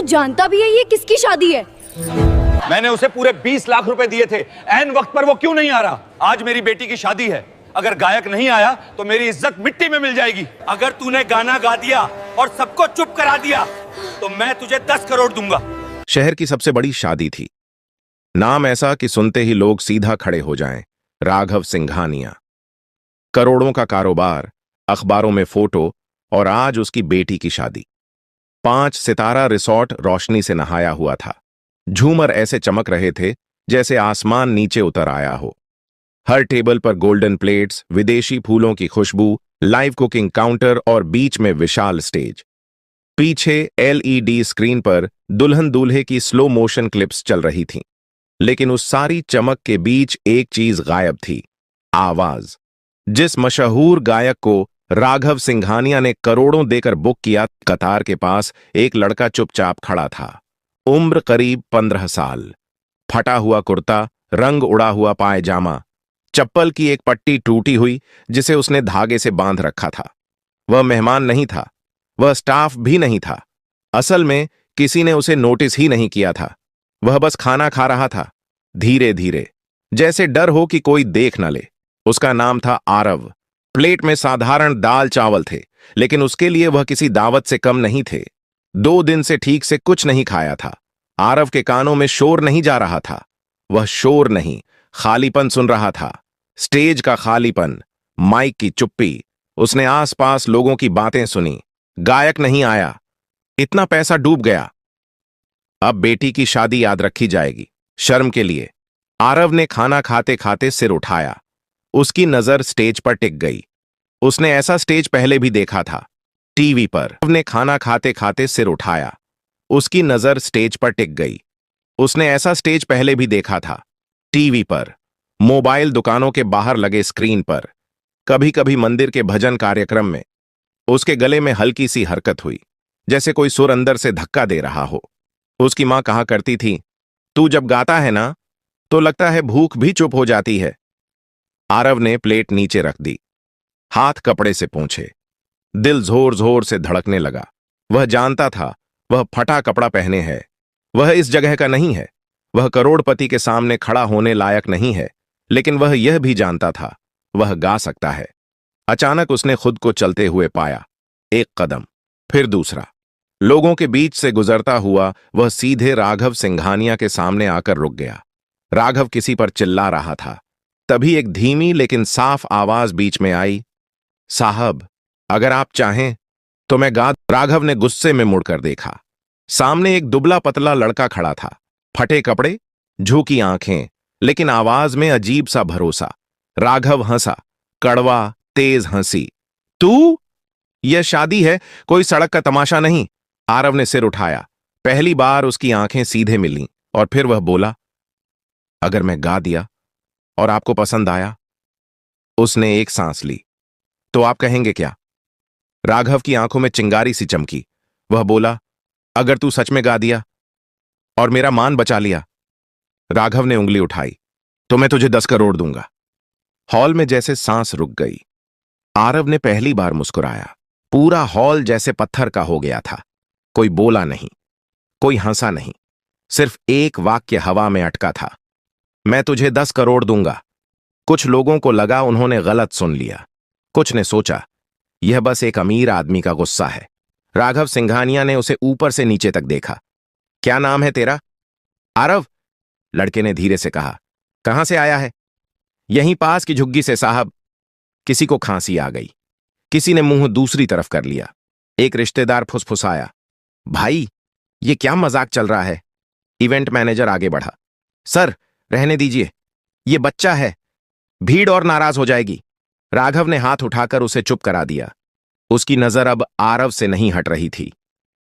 तू जानता भी है ये किसकी शादी है? मैंने उसे पूरे 20 लाख रुपए दिए थे, ऐन वक्त पर वो क्यों नहीं आ रहा? आज मेरी बेटी की शादी है, अगर गायक नहीं आया तो मेरी इज्जत मिट्टी में मिल जाएगी। अगर तूने गाना गा दिया और सबको चुप करा दिया तो मैं तुझे 10 करोड़ दूंगा। शहर की सबसे बड़ी शादी थी। नाम ऐसा कि सुनते ही लोग सीधा खड़े हो जाएं, राघव सिंघानिया। करोड़ों का कारोबार, अखबारों में फोटो, और आज उसकी बेटी की शादी। 5 सितारा रिसॉर्ट रोशनी से नहाया हुआ था। झूमर ऐसे चमक रहे थे जैसे आसमान नीचे उतर आया हो। हर टेबल पर गोल्डन प्लेट्स, विदेशी फूलों की खुशबू, लाइव कुकिंग काउंटर और बीच में विशाल स्टेज। पीछे एलईडी स्क्रीन पर दुल्हन दूल्हे की स्लो मोशन क्लिप्स चल रही थीं। लेकिन उस सारी चमक के बीच एक चीज गायब थी, आवाज। जिस मशहूर गायक को राघव सिंघानिया ने करोड़ों देकर बुक किया, कतार के पास एक लड़का चुपचाप खड़ा था। उम्र करीब 15 साल। फटा हुआ कुर्ता, रंग उड़ा हुआ पायजामा, चप्पल की एक पट्टी टूटी हुई जिसे उसने धागे से बांध रखा था। वह मेहमान नहीं था, वह स्टाफ भी नहीं था। असल में किसी ने उसे नोटिस ही नहीं किया था। वह बस खाना खा रहा था, धीरे धीरे, जैसे डर हो कि कोई देख न ले। उसका नाम था आरव। प्लेट में साधारण दाल चावल थे, लेकिन उसके लिए वह किसी दावत से कम नहीं थे। 2 दिन से ठीक से कुछ नहीं खाया था। आरव के कानों में शोर नहीं जा रहा था। वह शोर नहीं, खालीपन सुन रहा था। स्टेज का खालीपन, माइक की चुप्पी। उसने आसपास लोगों की बातें सुनी। गायक नहीं आया, इतना पैसा डूब गया। अब बेटी की शादी याद रखी जाएगी, शर्म के लिए। आरव ने खाना खाते खाते सिर उठाया। उसकी नजर स्टेज पर टिक गई। उसने ऐसा स्टेज पहले भी देखा था, टीवी पर। आरव ने खाना खाते खाते सिर उठाया। उसकी नजर स्टेज पर टिक गई। उसने ऐसा स्टेज पहले भी देखा था, टीवी पर, मोबाइल दुकानों के बाहर लगे स्क्रीन पर, कभी कभी मंदिर के भजन कार्यक्रम में। उसके गले में हल्की सी हरकत हुई, जैसे कोई सुर अंदर से धक्का दे रहा हो। उसकी मां कहा करती थी, तू जब गाता है ना तो लगता है भूख भी चुप हो जाती है। आरव ने प्लेट नीचे रख दी, हाथ कपड़े से पोंछे। दिल जोर जोर से धड़कने लगा। वह जानता था वह फटा कपड़ा पहने है, वह इस जगह का नहीं है, वह करोड़पति के सामने खड़ा होने लायक नहीं है। लेकिन वह यह भी जानता था वह गा सकता है। अचानक उसने खुद को चलते हुए पाया। एक कदम, फिर दूसरा। लोगों के बीच से गुजरता हुआ वह सीधे राघव सिंघानिया के सामने आकर रुक गया। राघव किसी पर चिल्ला रहा था। तभी एक धीमी लेकिन साफ आवाज बीच में आई, साहब, अगर आप चाहें तो मैं गा। राघव ने गुस्से में मुड़कर देखा। सामने एक दुबला पतला लड़का खड़ा था, फटे कपड़े, झुकी आंखें, लेकिन आवाज में अजीब सा भरोसा। राघव हंसा, कड़वा तेज हंसी। तू? यह शादी है, कोई सड़क का तमाशा नहीं। आरव ने सिर उठाया। पहली बार उसकी आंखें सीधे मिलीं और फिर वह बोला, अगर मैं गा दिया और आपको पसंद आया? उसने एक सांस ली। तो आप कहेंगे क्या? राघव की आंखों में चिंगारी सी चमकी। वह बोला, अगर तू सच में गा दिया और मेरा मान बचा लिया। राघव ने उंगली उठाई, तो मैं तुझे 10 करोड़ दूंगा। हॉल में जैसे सांस रुक गई। आरव ने पहली बार मुस्कुराया। पूरा हॉल जैसे पत्थर का हो गया था। कोई बोला नहीं, कोई हंसा नहीं, सिर्फ एक वाक्य हवा में अटका था, मैं तुझे 10 करोड़ दूंगा। कुछ लोगों को लगा उन्होंने गलत सुन लिया। कुछ ने सोचा यह बस एक अमीर आदमी का गुस्सा है। राघव सिंघानिया ने उसे ऊपर से नीचे तक देखा। क्या नाम है तेरा? आरव, लड़के ने धीरे से कहा। कहां से आया है? यहीं पास की झुग्गी से साहब। किसी को खांसी आ गई। किसी ने मुंह दूसरी तरफ कर लिया। एक रिश्तेदार फुसफुसाया, भाई ये क्या मजाक चल रहा है? इवेंट मैनेजर आगे बढ़ा, सर रहने दीजिए, ये बच्चा है, भीड़ और नाराज हो जाएगी। राघव ने हाथ उठाकर उसे चुप करा दिया। उसकी नजर अब आरव से नहीं हट रही थी।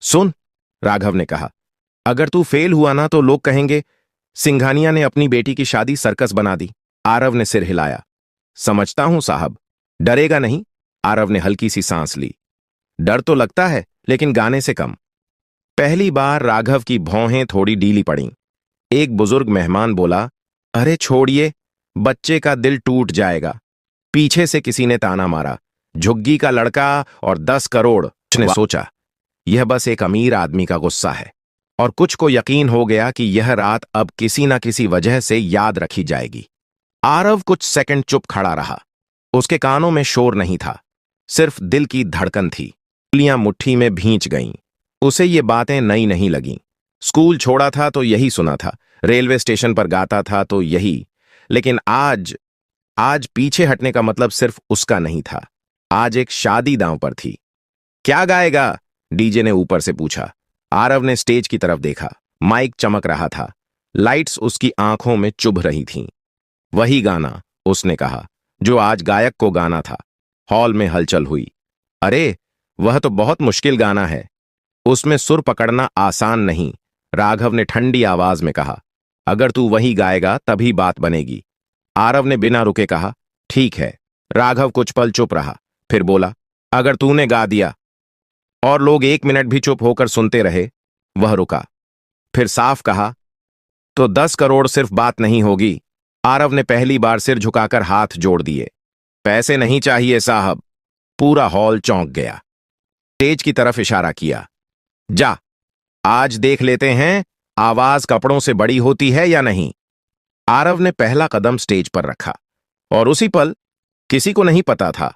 सुन, राघव ने कहा, अगर तू फेल हुआ ना तो लोग कहेंगे सिंघानिया ने अपनी बेटी की शादी सर्कस बना दी। आरव ने सिर हिलाया। समझता हूं साहब, डरेगा नहीं? आरव ने हल्की सी सांस ली। डर तो लगता है, लेकिन गाने से कम। पहली बार राघव की भौहें थोड़ी ढीली पड़ीं। एक बुजुर्ग मेहमान बोला, अरे छोड़िए, बच्चे का दिल टूट जाएगा। पीछे से किसी ने ताना मारा, झुग्गी का लड़का और 10 करोड़। उसने सोचा यह बस एक अमीर आदमी का गुस्सा है। और कुछ को यकीन हो गया कि यह रात अब किसी न किसी वजह से याद रखी जाएगी। आरव कुछ सेकंड चुप खड़ा रहा। उसके कानों में शोर नहीं था, सिर्फ दिल की धड़कन थी। उंगलियां मुट्ठी में भींच गईं। उसे ये बातें नई नहीं लगीं। स्कूल छोड़ा था तो यही सुना था, रेलवे स्टेशन पर गाता था तो यही, लेकिन आज आज पीछे हटने का मतलब सिर्फ उसका नहीं था। आज एक शादी दांव पर थी। क्या गाएगा? डीजे ने ऊपर से पूछा। आरव ने स्टेज की तरफ देखा। माइक चमक रहा था, लाइट्स उसकी आंखों में चुभ रही थीं। वही गाना, उसने कहा, जो आज गायक को गाना था। हॉल में हलचल हुई। अरे, वह तो बहुत मुश्किल गाना है, उसमें सुर पकड़ना आसान नहीं, राघव ने ठंडी आवाज में कहा। अगर तू वही गाएगा तभी बात बनेगी। आरव ने बिना रुके कहा, ठीक है। राघव कुछ पल चुप रहा, फिर बोला, अगर तूने गा दिया। और लोग 1 मिनट भी चुप होकर सुनते रहे। वह रुका, फिर साफ कहा, तो 10 करोड़ सिर्फ बात नहीं होगी। आरव ने पहली बार सिर झुकाकर हाथ जोड़ दिए। पैसे नहीं चाहिए साहब। पूरा हॉल चौंक गया। स्टेज की तरफ इशारा किया। जा, आज देख लेते हैं आवाज कपड़ों से बड़ी होती है या नहीं। आरव ने पहला कदम स्टेज पर रखा और उसी पल किसी को नहीं पता था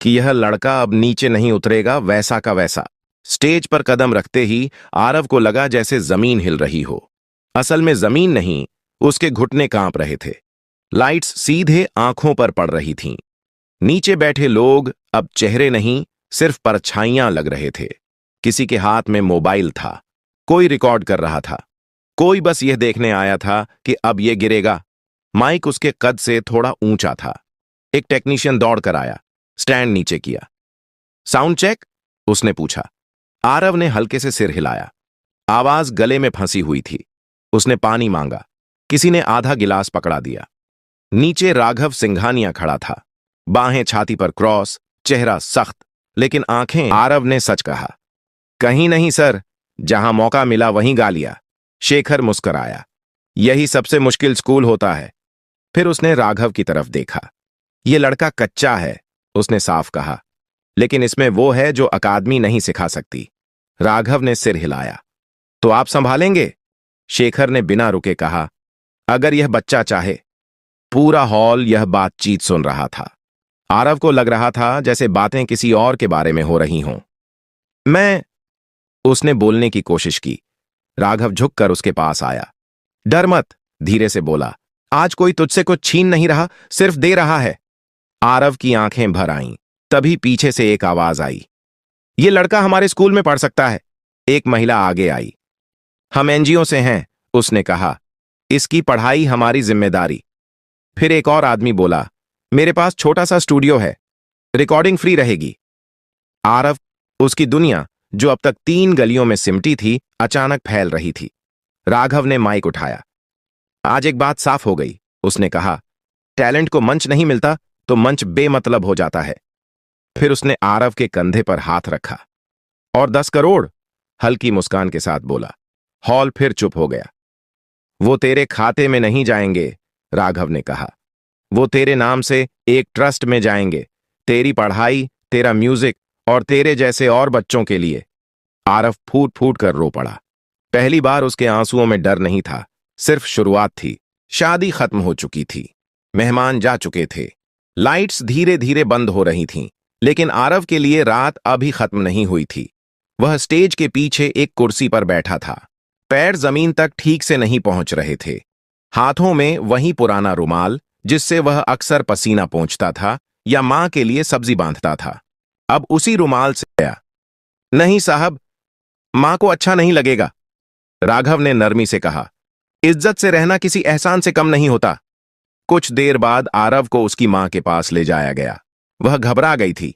कि यह लड़का अब नीचे नहीं उतरेगा, वैसा का वैसा। स्टेज पर कदम रखते ही आरव को लगा जैसे जमीन हिल रही हो। असल में जमीन नहीं, उसके घुटने कांप रहे थे। लाइट्स सीधे आंखों पर पड़ रही थीं। नीचे बैठे लोग अब चेहरे नहीं, सिर्फ परछाइयां लग रहे थे। किसी के हाथ में मोबाइल था, कोई रिकॉर्ड कर रहा था, कोई बस यह देखने आया था कि अब यह गिरेगा। माइक उसके कद से थोड़ा ऊंचा था। एक टेक्नीशियन दौड़कर आया, स्टैंड नीचे किया। Sound check? उसने पूछा। आरव ने हल्के से सिर हिलाया। आवाज गले में फंसी हुई थी। उसने पानी मांगा। किसी ने आधा गिलास पकड़ा दिया। नीचे राघव सिंघानिया खड़ा था, बाहें छाती पर क्रॉस, चेहरा सख्त, लेकिन आंखें। आरव ने सच कहा। कहीं नहीं सर, जहां मौका मिला वहीं गा लिया। शेखर मुस्कुराया। यही सबसे मुश्किल स्कूल होता है। फिर उसने राघव की तरफ देखा। यह लड़का कच्चा है, उसने साफ कहा, लेकिन इसमें वो है जो अकादमी नहीं सिखा सकती। राघव ने सिर हिलाया। तो आप संभालेंगे? शेखर ने बिना रुके कहा, अगर यह बच्चा चाहे। पूरा हॉल यह बातचीत सुन रहा था। आरव को लग रहा था जैसे बातें किसी और के बारे में हो रही हों। मैं, उसने बोलने की कोशिश की। राघव झुककर उसके पास आया। डर मत, धीरे से बोला, आज कोई तुझसे कुछ छीन नहीं रहा, सिर्फ दे रहा है। आरव की आंखें भर आईं। तभी पीछे से एक आवाज आई, ये लड़का हमारे स्कूल में पढ़ सकता है। एक महिला आगे आई। हम एनजीओ से हैं, उसने कहा, इसकी पढ़ाई हमारी जिम्मेदारी। फिर एक और आदमी बोला, मेरे पास छोटा सा स्टूडियो है, रिकॉर्डिंग फ्री रहेगी। आरव, उसकी दुनिया जो अब तक 3 गलियों में सिमटी थी, अचानक फैल रही थी। राघव ने माइक उठाया। आज एक बात साफ हो गई, उसने कहा, टैलेंट को मंच नहीं मिलता तो मंच बेमतलब हो जाता है। फिर उसने आरव के कंधे पर हाथ रखा। और 10 करोड़? हल्की मुस्कान के साथ बोला। हॉल फिर चुप हो गया। वो तेरे खाते में नहीं जाएंगे, राघव ने कहा, वो तेरे नाम से एक ट्रस्ट में जाएंगे, तेरी पढ़ाई, तेरा म्यूजिक और तेरे जैसे और बच्चों के लिए। आरव फूट फूट कर रो पड़ा। पहली बार उसके आंसुओं में डर नहीं था, सिर्फ शुरुआत थी। शादी खत्म हो चुकी थी, मेहमान जा चुके थे, लाइट्स धीरे धीरे बंद हो रही थीं, लेकिन आरव के लिए रात अभी खत्म नहीं हुई थी। वह स्टेज के पीछे एक कुर्सी पर बैठा था। पैर जमीन तक ठीक से नहीं पहुंच रहे थे। हाथों में वही पुराना रुमाल जिससे वह अक्सर पसीना पोंछता था या मां के लिए सब्जी बांधता था, अब उसी रुमाल से गया। नहीं साहब, मां को अच्छा नहीं लगेगा, राघव ने नरमी से कहा। इज्जत से रहना किसी एहसान से कम नहीं होता। कुछ देर बाद आरव को उसकी मां के पास ले जाया गया। वह घबरा गई थी।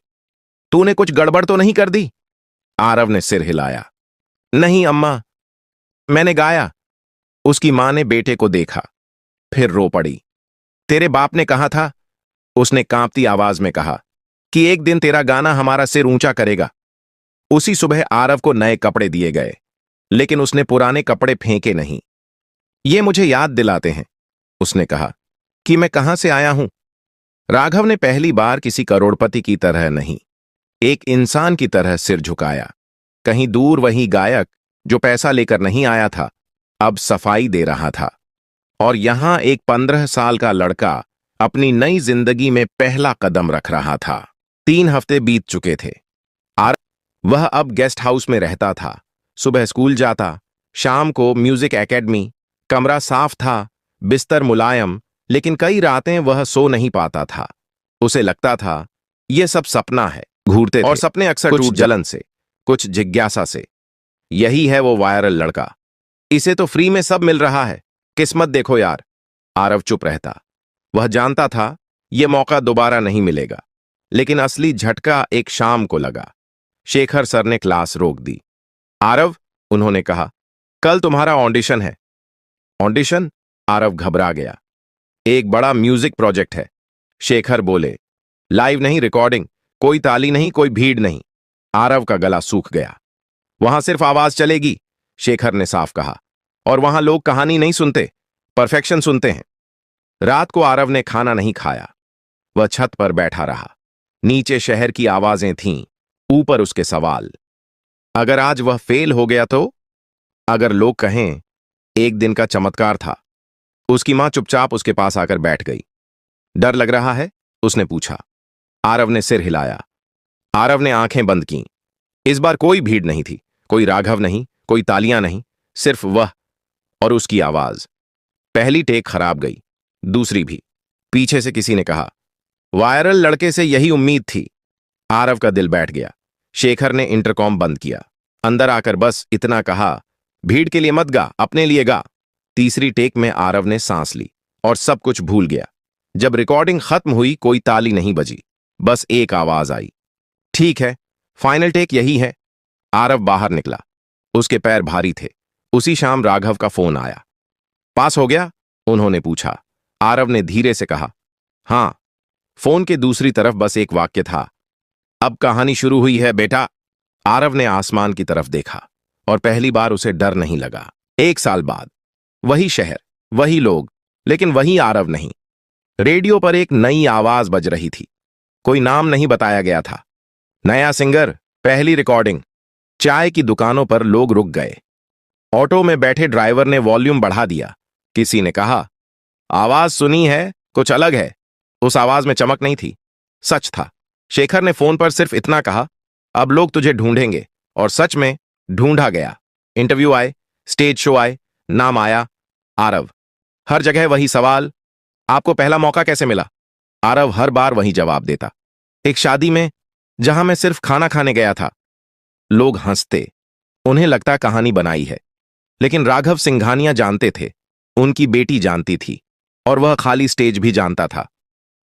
तूने कुछ गड़बड़ तो नहीं कर दी? आरव ने सिर हिलाया। नहीं अम्मा, मैंने गाया। उसकी मां ने बेटे को देखा, फिर रो पड़ी। तेरे बाप ने कहा था, उसने कांपती आवाज में कहा, कि एक दिन तेरा गाना हमारा सिर ऊंचा करेगा। उसी सुबह आरव को नए कपड़े दिए गए, लेकिन उसने पुराने कपड़े फेंके नहीं। ये मुझे याद दिलाते हैं, उसने कहा, कि मैं कहां से आया हूं। राघव ने पहली बार किसी करोड़पति की तरह नहीं, एक इंसान की तरह सिर झुकाया। कहीं दूर वही गायक, जो पैसा लेकर नहीं आया था, अब सफाई दे रहा था। और यहां एक 15 साल का लड़का अपनी नई जिंदगी में पहला कदम रख रहा था। 3 हफ्ते बीत चुके थे। वह अब गेस्ट हाउस में रहता था। सुबह स्कूल जाता, शाम को म्यूजिक एकेडमी। कमरा साफ था, बिस्तर मुलायम, लेकिन कई रातें वह सो नहीं पाता था। उसे लगता था यह सब सपना है। घूरते और सपने अक्सर कुछ जलन से, कुछ जिज्ञासा से। यही है वो वायरल लड़का। इसे तो फ्री में सब मिल रहा है, किस्मत देखो यार। आरव चुप रहता। वह जानता था यह मौका दोबारा नहीं मिलेगा। लेकिन असली झटका एक शाम को लगा। शेखर सर ने क्लास रोक दी। आरव, उन्होंने कहा, कल तुम्हारा ऑडिशन है। ऑडिशन? आरव घबरा गया। एक बड़ा म्यूजिक प्रोजेक्ट है। शेखर बोले, लाइव नहीं, रिकॉर्डिंग। कोई ताली नहीं, कोई भीड़ नहीं। आरव का गला सूख गया। वहां सिर्फ आवाज चलेगी, शेखर ने साफ कहा। और वहां लोग कहानी नहीं सुनते, परफेक्शन सुनते हैं। रात को आरव ने खाना नहीं खाया। वह छत पर बैठा रहा। नीचे शहर की आवाजें थीं, ऊपर उसके सवाल। अगर आज वह फेल हो गया तो? अगर लोग कहें एक दिन का चमत्कार था? उसकी मां चुपचाप उसके पास आकर बैठ गई। डर लग रहा है? उसने पूछा। आरव ने सिर हिलाया। आरव ने आंखें बंद कीं। इस बार कोई भीड़ नहीं थी, कोई राघव नहीं, कोई तालियां नहीं, सिर्फ वह और उसकी आवाज। पहली टेक खराब गई, दूसरी भी। पीछे से किसी ने कहा, वायरल लड़के से यही उम्मीद थी। आरव का दिल बैठ गया। शेखर ने इंटरकॉम बंद किया। अंदर आकर बस इतना कहा, भीड़ के लिए मत गा, अपने लिए गा। तीसरी टेक में आरव ने सांस ली और सब कुछ भूल गया। जब रिकॉर्डिंग खत्म हुई, कोई ताली नहीं बजी, बस एक आवाज आई, ठीक है, फाइनल टेक यही है। आरव बाहर निकला। उसके पैर भारी थे। उसी शाम राघव का फोन आया। पास हो गया? उन्होंने पूछा। आरव ने धीरे से कहा, हां। फोन के दूसरी तरफ बस एक वाक्य था, अब कहानी शुरू हुई है बेटा। आरव ने आसमान की तरफ देखा और पहली बार उसे डर नहीं लगा। 1 साल बाद वही शहर, वही लोग, लेकिन वही आरव नहीं। रेडियो पर एक नई आवाज बज रही थी। कोई नाम नहीं बताया गया था। नया सिंगर, पहली रिकॉर्डिंग। चाय की दुकानों पर लोग रुक गए। ऑटो में बैठे ड्राइवर ने वॉल्यूम बढ़ा दिया। किसी ने कहा, आवाज सुनी है, कुछ अलग है। उस आवाज में चमक नहीं थी, सच था। शेखर ने फोन पर सिर्फ इतना कहा, अब लोग तुझे ढूंढेंगे। और सच में ढूंढा गया। इंटरव्यू आए, स्टेज शो आए, नाम आया, आरव। हर जगह वही सवाल, आपको पहला मौका कैसे मिला? आरव हर बार वही जवाब देता, एक शादी में, जहां मैं सिर्फ खाना खाने गया था। लोग हंसते, उन्हें लगता कहानी बनाई है। लेकिन राघव सिंघानिया जानते थे, उनकी बेटी जानती थी, और वह खाली स्टेज भी जानता था।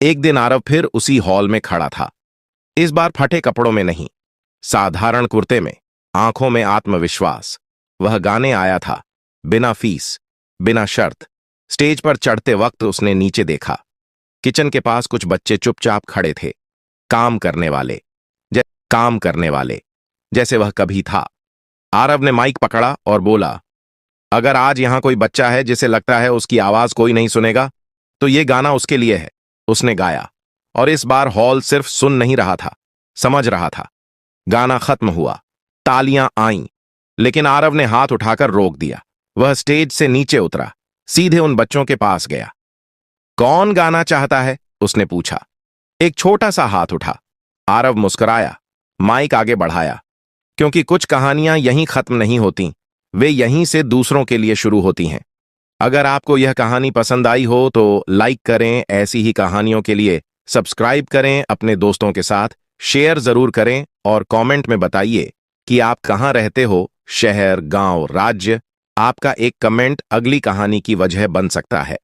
एक दिन आरव फिर उसी हॉल में खड़ा था। इस बार फटे कपड़ों में नहीं, साधारण कुर्ते में, आंखों में आत्मविश्वास। वह गाने आया था, बिना फीस, बिना शर्त। स्टेज पर चढ़ते वक्त उसने नीचे देखा। किचन के पास कुछ बच्चे चुपचाप खड़े थे, काम करने वाले, जैसे वह कभी था। आरव ने माइक पकड़ा और बोला, अगर आज यहां कोई बच्चा है जिसे लगता है उसकी आवाज कोई नहीं सुनेगा, तो ये गाना उसके लिए है। उसने गाया, और इस बार हॉल सिर्फ सुन नहीं रहा था, समझ रहा था। गाना खत्म हुआ, तालियां आईं, लेकिन आरव ने हाथ उठाकर रोक दिया। वह स्टेज से नीचे उतरा, सीधे उन बच्चों के पास गया। कौन गाना चाहता है? उसने पूछा। एक छोटा सा हाथ उठा। आरव मुस्कुराया, माइक आगे बढ़ाया, क्योंकि कुछ कहानियां यहीं खत्म नहीं होती, वे यहीं से दूसरों के लिए शुरू होती हैं। अगर आपको यह कहानी पसंद आई हो तो लाइक करें, ऐसी ही कहानियों के लिए सब्सक्राइब करें, अपने दोस्तों के साथ शेयर जरूर करें, और कमेंट में बताइए कि आप कहां रहते हो, शहर, गांव, राज्य। आपका एक कमेंट अगली कहानी की वजह बन सकता है।